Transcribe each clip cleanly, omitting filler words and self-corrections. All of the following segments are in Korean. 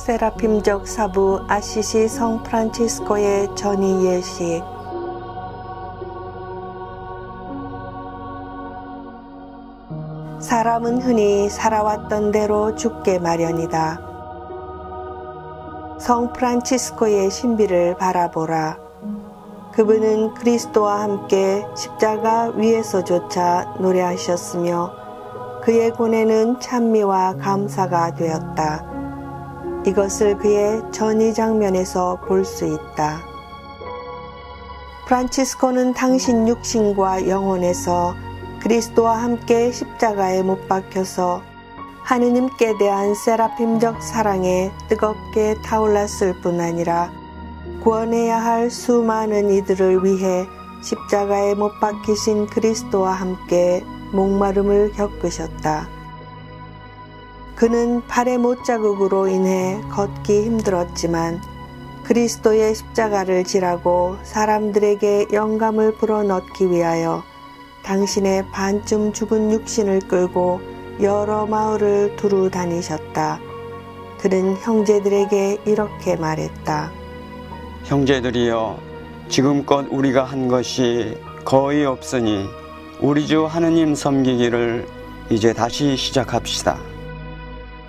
세라핌적 사부 아시시 성 프란치스코의 전이 예식. 사람은 흔히 살아왔던 대로 죽게 마련이다. 성 프란치스코의 신비를 바라보라. 그분은 그리스도와 함께 십자가 위에서조차 노래하셨으며 그의 고뇌는 찬미와 감사가 되었다. 이것을 그의 전이 장면에서 볼 수 있다. 프란치스코는 당신 육신과 영혼에서 그리스도와 함께 십자가에 못 박혀서 하느님께 대한 세라핌적 사랑에 뜨겁게 타올랐을 뿐 아니라 구원해야 할 수많은 이들을 위해 십자가에 못 박히신 그리스도와 함께 목마름을 겪으셨다. 그는 팔의 못자국으로 인해 걷기 힘들었지만 그리스도의 십자가를 지라고 사람들에게 영감을 불어넣기 위하여 당신의 반쯤 죽은 육신을 끌고 여러 마을을 두루 다니셨다. 그는 형제들에게 이렇게 말했다. 형제들이여, 지금껏 우리가 한 것이 거의 없으니 우리 주 하느님 섬기기를 이제 다시 시작합시다.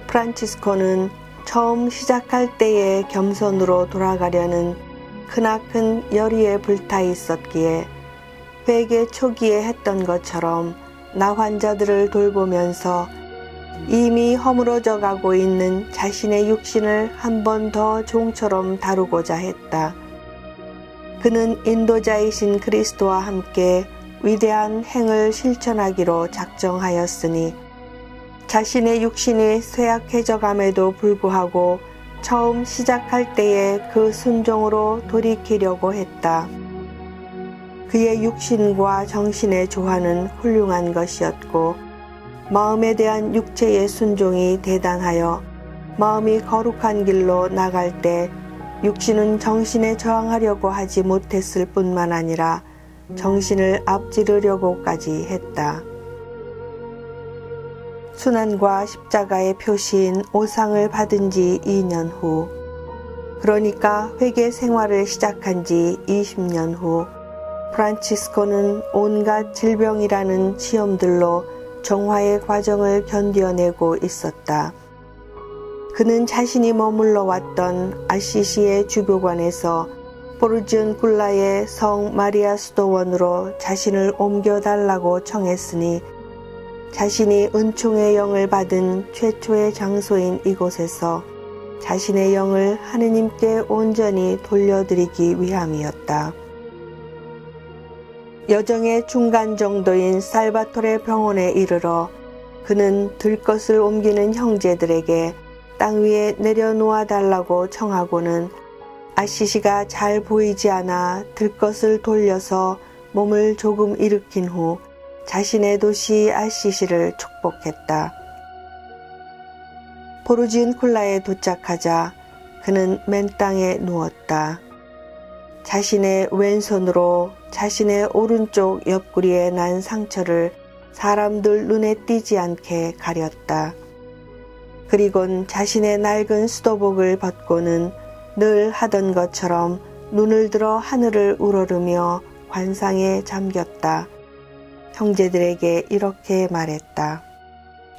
프란치스코는 처음 시작할 때에 겸손으로 돌아가려는 크나큰 열의에 불타 있었기에 회개 초기에 했던 것처럼 나 환자들을 돌보면서 이미 허물어져 가고 있는 자신의 육신을 한 번 더 종처럼 다루고자 했다. 그는 인도자이신 그리스도와 함께 위대한 행을 실천하기로 작정하였으니 자신의 육신이 쇠약해져 감에도 불구하고 처음 시작할 때에 그 순종으로 돌이키려고 했다. 그의 육신과 정신의 조화는 훌륭한 것이었고 마음에 대한 육체의 순종이 대단하여 마음이 거룩한 길로 나갈 때 육신은 정신에 저항하려고 하지 못했을 뿐만 아니라 정신을 앞지르려고까지 했다. 순환과 십자가의 표시인 오상을 받은 지 2년 후, 그러니까 회개 생활을 시작한 지 20년 후, 프란치스코는 온갖 질병이라는 시험들로 정화의 과정을 견뎌내고 있었다. 그는 자신이 머물러 왔던 아시시의 주교관에서 포르지온 굴라의 성 마리아 수도원으로 자신을 옮겨달라고 청했으니 자신이 은총의 영을 받은 최초의 장소인 이곳에서 자신의 영을 하느님께 온전히 돌려드리기 위함이었다. 여정의 중간 정도인 살바토레 병원에 이르러 그는 들것을 옮기는 형제들에게 땅 위에 내려놓아 달라고 청하고는 아시시가 잘 보이지 않아 들것을 돌려서 몸을 조금 일으킨 후 자신의 도시 아시시를 축복했다. 포르지온 쿨라에 도착하자 그는 맨 땅에 누웠다. 자신의 왼손으로 자신의 오른쪽 옆구리에 난 상처를 사람들 눈에 띄지 않게 가렸다. 그리곤 자신의 낡은 수도복을 벗고는 늘 하던 것처럼 눈을 들어 하늘을 우러르며 관상에 잠겼다. 형제들에게 이렇게 말했다.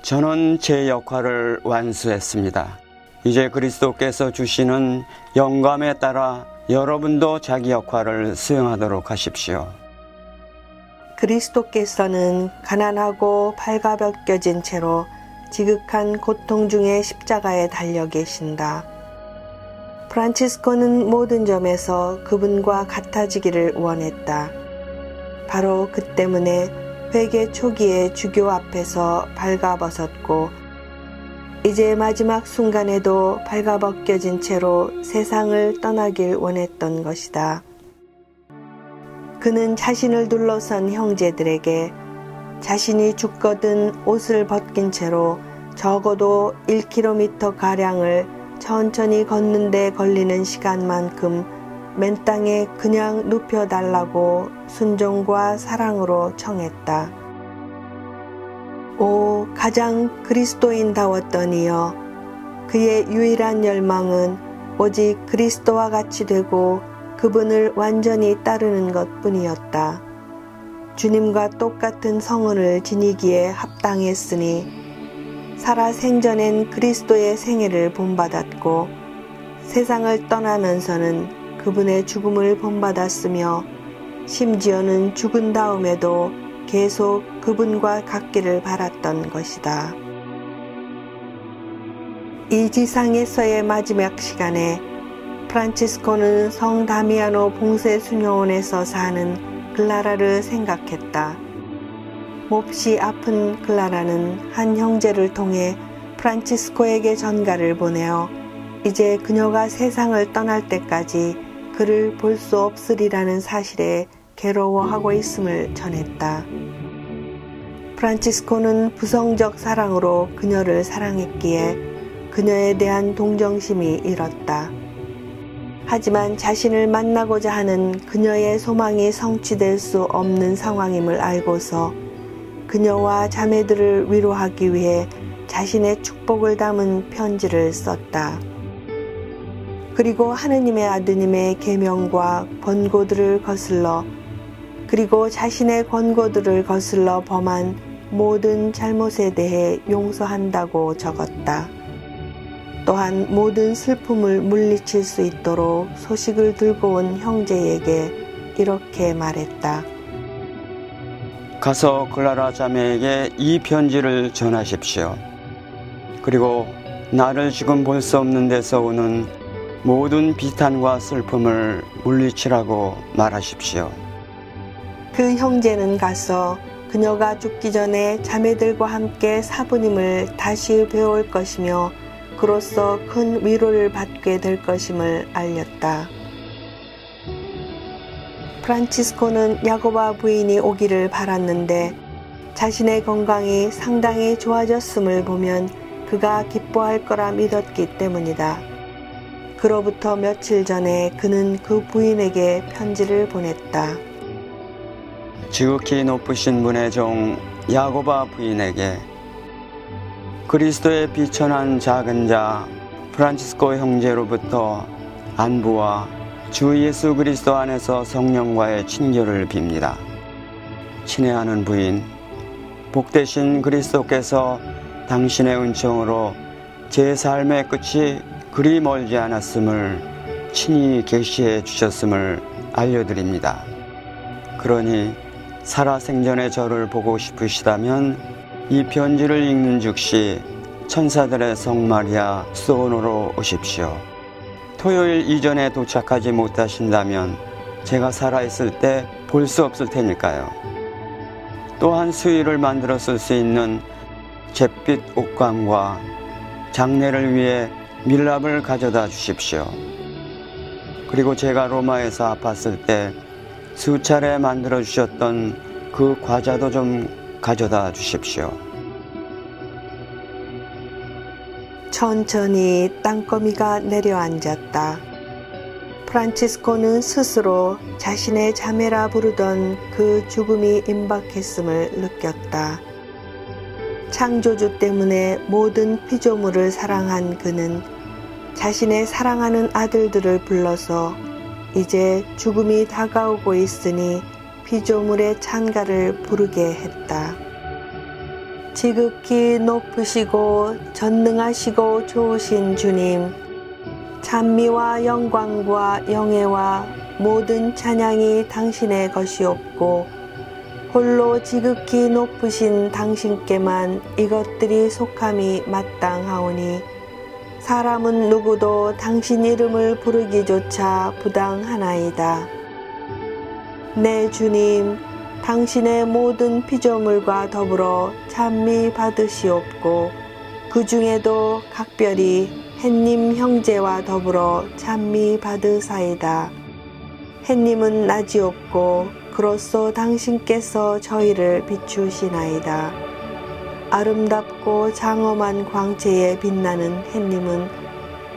저는 제 역할을 완수했습니다. 이제 그리스도께서 주시는 영감에 따라 여러분도 자기 역할을 수행하도록 하십시오. 그리스도께서는 가난하고 발가벗겨진 채로 지극한 고통 중에 십자가에 달려 계신다. 프란치스코는 모든 점에서 그분과 같아지기를 원했다. 바로 그 때문에 회개 초기에 주교 앞에서 발가벗었고 이제 마지막 순간에도 발가벗겨진 채로 세상을 떠나길 원했던 것이다. 그는 자신을 둘러선 형제들에게 자신이 죽거든 옷을 벗긴 채로 적어도 1km가량을 천천히 걷는 데 걸리는 시간만큼 맨 땅에 그냥 눕혀달라고 순종과 사랑으로 청했다. 오, 가장 그리스도인다웠던 이여, 그의 유일한 열망은 오직 그리스도와 같이 되고 그분을 완전히 따르는 것뿐이었다. 주님과 똑같은 성은을 지니기에 합당했으니 살아 생전엔 그리스도의 생애를 본받았고 세상을 떠나면서는 그분의 죽음을 본받았으며 심지어는 죽은 다음에도 계속 그분과 같기를 바랐던 것이다. 이 지상에서의 마지막 시간에 프란치스코는 성 다미아노 봉쇄 수녀원에서 사는 클라라를 생각했다. 몹시 아픈 클라라는 한 형제를 통해 프란치스코에게 전가를 보내어 이제 그녀가 세상을 떠날 때까지 그를 볼 수 없으리라는 사실에 괴로워하고 있음을 전했다. 프란치스코는 부성적 사랑으로 그녀를 사랑했기에 그녀에 대한 동정심이 일었다. 하지만 자신을 만나고자 하는 그녀의 소망이 성취될 수 없는 상황임을 알고서 그녀와 자매들을 위로하기 위해 자신의 축복을 담은 편지를 썼다. 그리고 하느님의 아드님의 계명과 권고들을 거슬러 그리고 자신의 권고들을 거슬러 범한 모든 잘못에 대해 용서한다고 적었다. 또한 모든 슬픔을 물리칠 수 있도록 소식을 들고 온 형제에게 이렇게 말했다. 가서 클라라 자매에게 이 편지를 전하십시오. 그리고 나를 지금 볼 수 없는 데서 오는 모든 비탄과 슬픔을 물리치라고 말하십시오. 그 형제는 가서 그녀가 죽기 전에 자매들과 함께 사부님을 다시 배울 것이며 그로써 큰 위로를 받게 될 것임을 알렸다. 프란치스코는 야고바 부인이 오기를 바랐는데 자신의 건강이 상당히 좋아졌음을 보면 그가 기뻐할 거라 믿었기 때문이다. 그로부터 며칠 전에 그는 그 부인에게 편지를 보냈다. 지극히 높으신 분의 종 야고바 부인에게 그리스도의 비천한 작은 자 프란치스코 형제로부터 안부와 주 예수 그리스도 안에서 성령과의 친교를 빕니다. 친애하는 부인, 복되신 그리스도께서 당신의 은총으로 제 삶의 끝이 그리 멀지 않았음을 친히 계시해 주셨음을 알려드립니다. 그러니 살아생전에 저를 보고 싶으시다면 이 편지를 읽는 즉시 천사들의 성 마리아 수원으로 오십시오. 토요일 이전에 도착하지 못하신다면 제가 살아있을 때 볼 수 없을 테니까요. 또한 수의를 만들어 쓸 수 있는 잿빛 옷감과 장례를 위해 밀랍을 가져다 주십시오. 그리고 제가 로마에서 아팠을 때 수차례 만들어 주셨던 그 과자도 좀 가져다 주십시오. 천천히 땅거미가 내려앉았다. 프란치스코는 스스로 자신의 자매라 부르던 그 죽음이 임박했음을 느꼈다. 창조주 때문에 모든 피조물을 사랑한 그는 자신의 사랑하는 아들들을 불러서 이제 죽음이 다가오고 있으니 피조물의 찬가를 부르게 했다. 지극히 높으시고 전능하시고 좋으신 주님, 찬미와 영광과 영예와 모든 찬양이 당신의 것이옵고 홀로 지극히 높으신 당신께만 이것들이 속함이 마땅하오니 사람은 누구도 당신 이름을 부르기조차 부당하나이다. 내 주님, 당신의 모든 피조물과 더불어 찬미 받으시옵고 그 중에도 각별히 햇님 형제와 더불어 찬미 받으사이다. 햇님은 낮이 없고 그로써 당신께서 저희를 비추시나이다. 아름답고 장엄한 광채에 빛나는 햇님은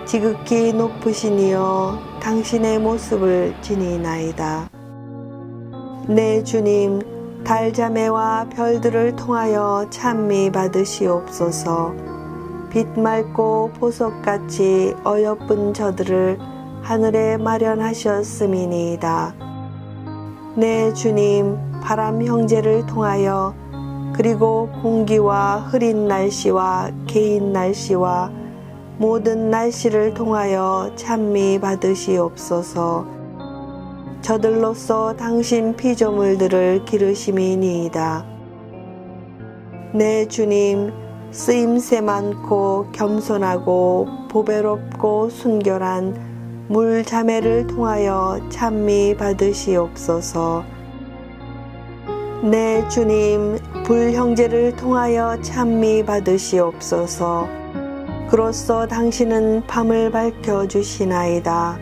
지극히 높으시니여 당신의 모습을 지니나이다. 내 주님, 달자매와 별들을 통하여 찬미 받으시옵소서. 빛 맑고 보석같이 어여쁜 저들을 하늘에 마련하셨음이니이다. 내 주님, 바람 형제를 통하여 그리고 공기와 흐린 날씨와 개인 날씨와 모든 날씨를 통하여 찬미 받으시옵소서. 저들로서 당신 피조물들을 기르심이니이다. 내 주님, 쓰임새 많고 겸손하고 보배롭고 순결한 물 자매를 통하여 찬미 받으시옵소서. 내 주님, 불 형제를 통하여 찬미 받으시옵소서. 그로써 당신은 밤을 밝혀주시나이다.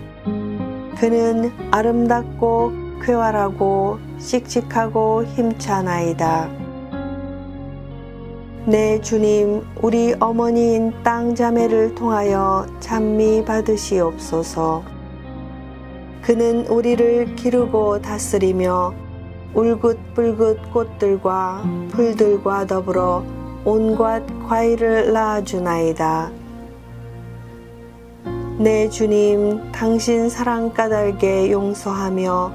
그는 아름답고 쾌활하고 씩씩하고 힘차나이다. 내 주님, 우리 어머니인 땅 자매를 통하여 찬미 받으시옵소서. 그는 우리를 기르고 다스리며 울긋불긋 꽃들과 풀들과 더불어 온갖 과일을 낳아주나이다. 내 주님, 당신 사랑 까닭에 용서하며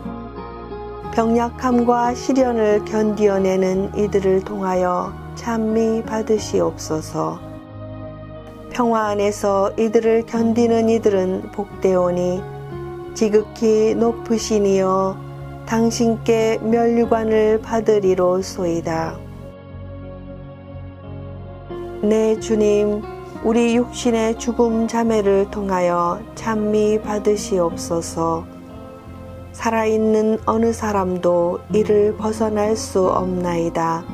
병약함과 시련을 견디어내는 이들을 통하여 찬미 받으시옵소서. 평화 안에서 이들을 견디는 이들은 복되오니 지극히 높으시니여 당신께 면류관을 받으리로소이다. 내 주님, 우리 육신의 죽음 자매를 통하여 찬미 받으시옵소서. 살아있는 어느 사람도 이를 벗어날 수 없나이다.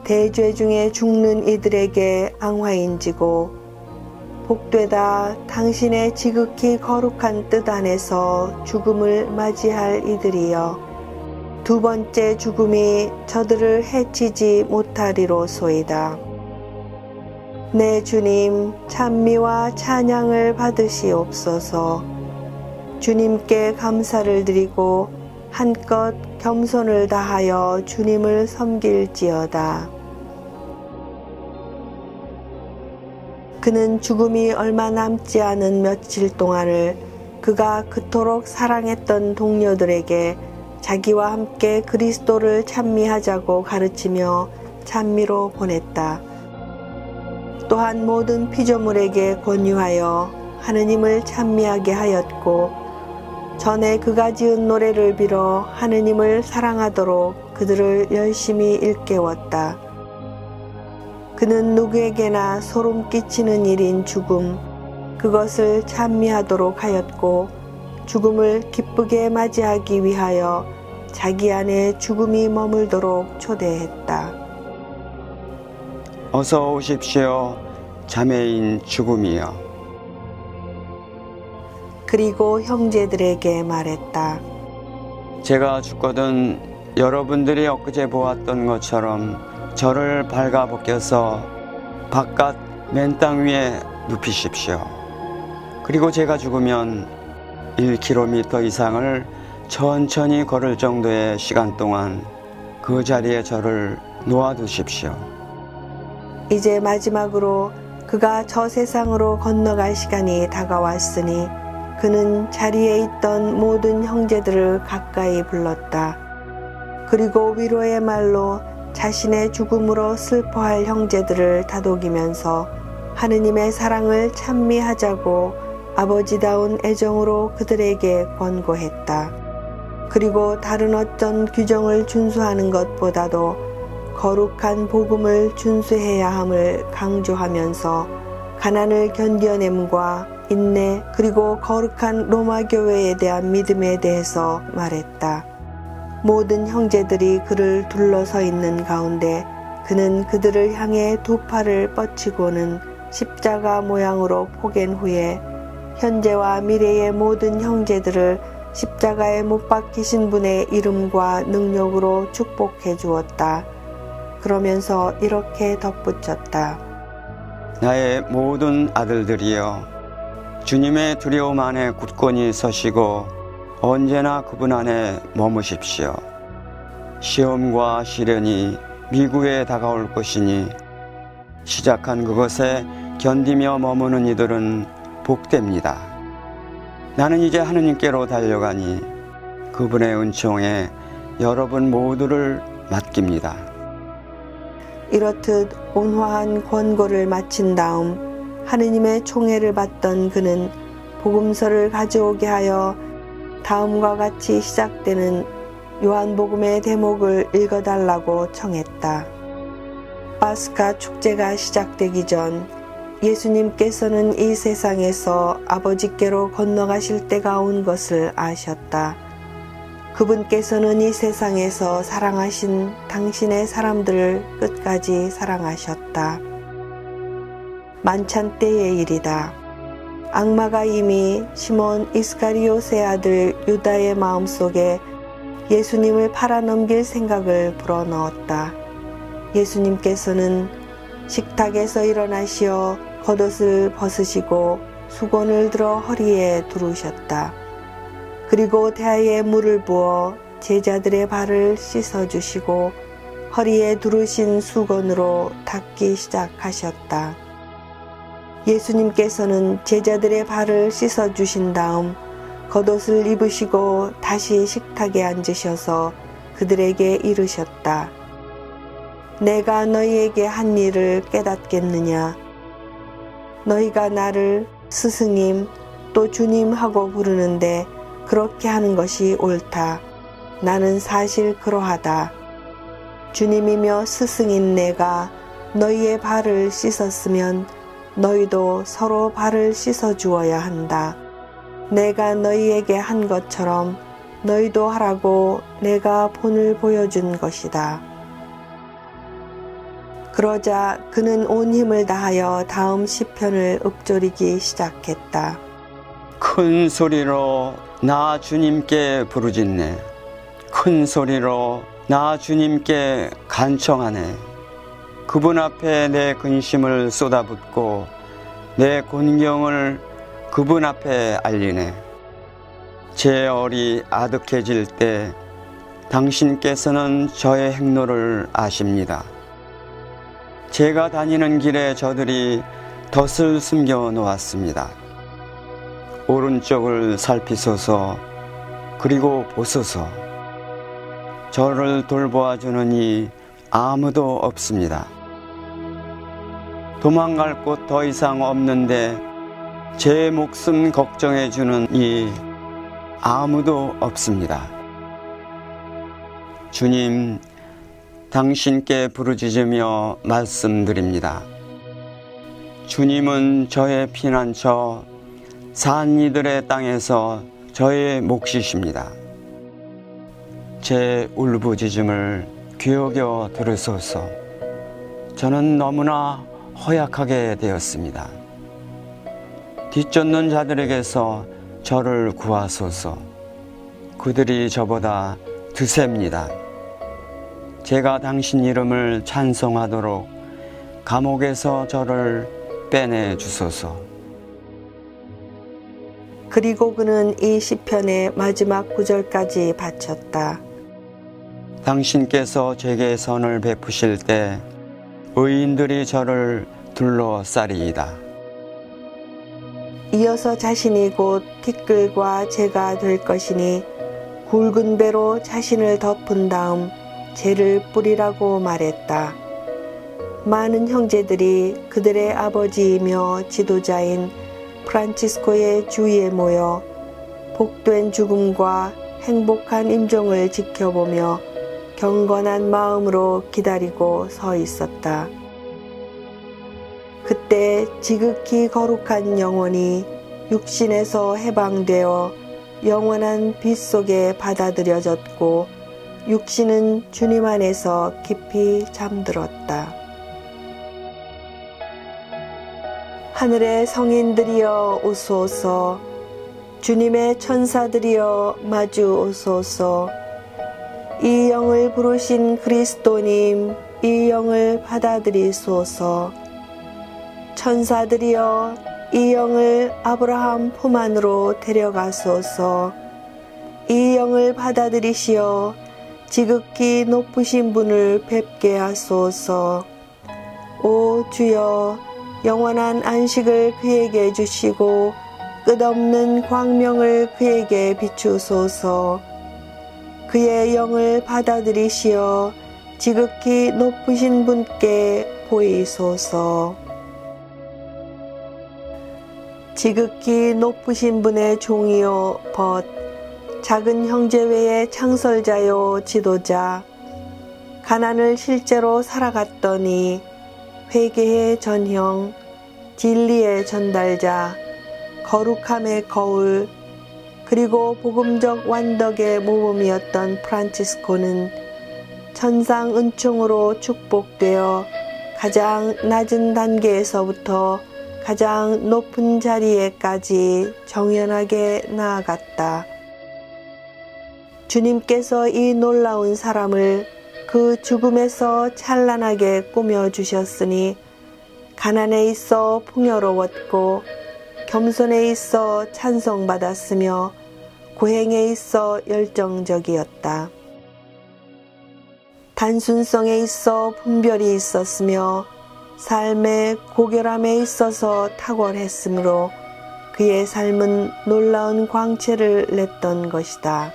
대죄 중에 죽는 이들에게 앙화인지고 복되다 당신의 지극히 거룩한 뜻 안에서 죽음을 맞이할 이들이여 두 번째 죽음이 저들을 해치지 못하리로소이다. 내 주님, 찬미와 찬양을 받으시옵소서. 주님께 감사를 드리고 한껏 겸손을 다하여 주님을 섬길지어다. 그는 죽음이 얼마 남지 않은 며칠 동안을 그가 그토록 사랑했던 동료들에게 자기와 함께 그리스도를 찬미하자고 가르치며 찬미로 보냈다. 또한 모든 피조물에게 권유하여 하느님을 찬미하게 하였고 전에 그가 지은 노래를 빌어 하느님을 사랑하도록 그들을 열심히 일깨웠다. 그는 누구에게나 소름 끼치는 일인 죽음, 그것을 찬미하도록 하였고 죽음을 기쁘게 맞이하기 위하여 자기 안에 죽음이 머물도록 초대했다. 어서 오십시오, 자매인 죽음이여. 그리고 형제들에게 말했다. 제가 죽거든 여러분들이 엊그제 보았던 것처럼 저를 발가벗겨서 바깥 맨 땅 위에 눕히십시오. 그리고 제가 죽으면 1km 이상을 천천히 걸을 정도의 시간 동안 그 자리에 저를 놓아두십시오. 이제 마지막으로 그가 저 세상으로 건너갈 시간이 다가왔으니 그는 자리에 있던 모든 형제들을 가까이 불렀다. 그리고 위로의 말로 자신의 죽음으로 슬퍼할 형제들을 다독이면서 하느님의 사랑을 찬미하자고 아버지다운 애정으로 그들에게 권고했다. 그리고 다른 어떤 규정을 준수하는 것보다도 거룩한 복음을 준수해야 함을 강조하면서 가난을 견뎌냄과 인내 그리고 거룩한 로마 교회에 대한 믿음에 대해서 말했다. 모든 형제들이 그를 둘러서 있는 가운데 그는 그들을 향해 두 팔을 뻗치고는 십자가 모양으로 포갠 후에 현재와 미래의 모든 형제들을 십자가에 못 박히신 분의 이름과 능력으로 축복해 주었다. 그러면서 이렇게 덧붙였다. 나의 모든 아들들이여, 주님의 두려움 안에 굳건히 서시고 언제나 그분 안에 머무십시오. 시험과 시련이 미구에 다가올 것이니 시작한 그것에 견디며 머무는 이들은 복됩니다. 나는 이제 하느님께로 달려가니 그분의 은총에 여러분 모두를 맡깁니다. 이렇듯 온화한 권고를 마친 다음 하느님의 총애를 받던 그는 복음서를 가져오게 하여 다음과 같이 시작되는 요한복음의 대목을 읽어달라고 청했다. 파스카 축제가 시작되기 전 예수님께서는 이 세상에서 아버지께로 건너가실 때가 온 것을 아셨다. 그분께서는 이 세상에서 사랑하신 당신의 사람들을 끝까지 사랑하셨다. 만찬 때의 일이다. 악마가 이미 시몬 이스카리옷의 아들 유다의 마음속에 예수님을 팔아넘길 생각을 불어넣었다. 예수님께서는 식탁에서 일어나시어 겉옷을 벗으시고 수건을 들어 허리에 두르셨다. 그리고 대야에 물을 부어 제자들의 발을 씻어주시고 허리에 두르신 수건으로 닦기 시작하셨다. 예수님께서는 제자들의 발을 씻어주신 다음 겉옷을 입으시고 다시 식탁에 앉으셔서 그들에게 이르셨다. 내가 너희에게 한 일을 깨닫겠느냐? 너희가 나를 스승님 또 주님 하고 부르는데 그렇게 하는 것이 옳다. 나는 사실 그러하다. 주님이며 스승인 내가 너희의 발을 씻었으면 너희도 서로 발을 씻어 주어야 한다. 내가 너희에게 한 것처럼 너희도 하라고 내가 본을 보여준 것이다. 그러자 그는 온 힘을 다하여 다음 시편을 읊조리기 시작했다. 큰 소리로 나 주님께 부르짖네. 큰 소리로 나 주님께 간청하네. 그분 앞에 내 근심을 쏟아붓고 내 곤경을 그분 앞에 알리네. 제 얼이 아득해질 때 당신께서는 저의 행로를 아십니다. 제가 다니는 길에 저들이 덫을 숨겨 놓았습니다. 오른쪽을 살피소서. 그리고 보소서. 저를 돌보아 주는 이 아무도 없습니다. 도망갈 곳 더 이상 없는데 제 목숨 걱정해 주는 이 아무도 없습니다. 주님, 당신께 부르짖으며 말씀드립니다. 주님은 저의 피난처, 산 이들의 땅에서 저의 몫이십니다. 제 울부짖음을 귀여겨 들으소서. 저는 너무나 허약하게 되었습니다. 뒤쫓는 자들에게서 저를 구하소서. 그들이 저보다 드셉니다. 제가 당신 이름을 찬송하도록 감옥에서 저를 빼내 주소서. 그리고 그는 이 시편의 마지막 구절까지 바쳤다. 당신께서 제게 선을 베푸실 때 의인들이 저를 둘러싸리이다. 이어서 자신이 곧 티끌과 재가 될 것이니 굵은 배로 자신을 덮은 다음 재를 뿌리라고 말했다. 많은 형제들이 그들의 아버지이며 지도자인 프란치스코의 주위에 모여 복된 죽음과 행복한 임종을 지켜보며 경건한 마음으로 기다리고 서 있었다. 그때 지극히 거룩한 영혼이 육신에서 해방되어 영원한 빛 속에 받아들여졌고 육신은 주님 안에서 깊이 잠들었다. 하늘의 성인들이여 오소서. 주님의 천사들이여 마주 오소서. 이 영을 부르신 그리스도님, 이 영을 받아들이소서. 천사들이여 이 영을 아브라함 품 안으로 데려가소서. 이 영을 받아들이시어 지극히 높으신 분을 뵙게 하소서. 오 주여, 영원한 안식을 그에게 주시고 끝없는 광명을 그에게 비추소서. 그의 영을 받아들이시어 지극히 높으신 분께 보이소서. 지극히 높으신 분의 종이요 벗, 작은 형제 외의 창설자요 지도자, 가난을 실제로 살아갔더니 회개의 전형, 진리의 전달자, 거룩함의 거울, 그리고 복음적 완덕의 모범이었던 프란치스코는 천상 은총으로 축복되어 가장 낮은 단계에서부터 가장 높은 자리에까지 정연하게 나아갔다. 주님께서 이 놀라운 사람을 그 죽음에서 찬란하게 꾸며주셨으니 가난에 있어 풍요로웠고 겸손에 있어 찬송받았으며 고행에 있어 열정적이었다. 단순성에 있어 분별이 있었으며 삶의 고결함에 있어서 탁월했으므로 그의 삶은 놀라운 광채를 냈던 것이다.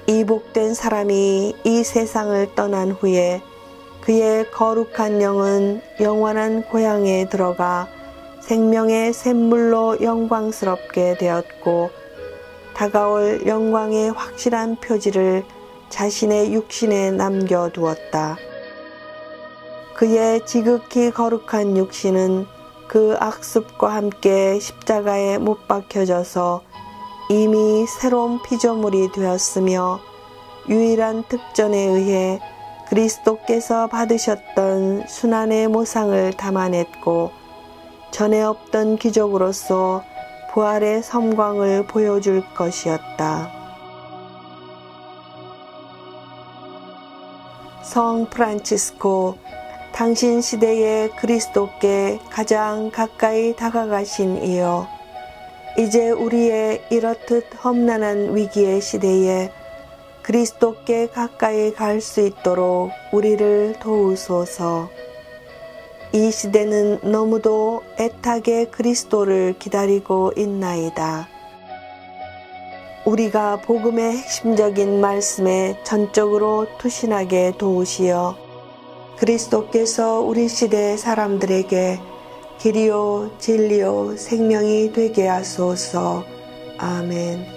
이 복된 사람이 이 세상을 떠난 후에 그의 거룩한 영은 영원한 고향에 들어가 생명의 샘물로 영광스럽게 되었고 다가올 영광의 확실한 표지를 자신의 육신에 남겨두었다. 그의 지극히 거룩한 육신은 그 악습과 함께 십자가에 못 박혀져서 이미 새로운 피조물이 되었으며 유일한 특전에 의해 그리스도께서 받으셨던 순환의 모상을 담아냈고 전에 없던 기적으로서 부활의 섬광을 보여줄 것이었다. 성 프란치스코, 당신 시대에 그리스도께 가장 가까이 다가가신 이여, 이제 우리의 이렇듯 험난한 위기의 시대에 그리스도께 가까이 갈 수 있도록 우리를 도우소서. 이 시대는 너무도 애타게 그리스도를 기다리고 있나이다. 우리가 복음의 핵심적인 말씀에 전적으로 투신하게 도우시어 그리스도께서 우리 시대 사람들에게 길이요 진리요 생명이 되게 하소서. 아멘.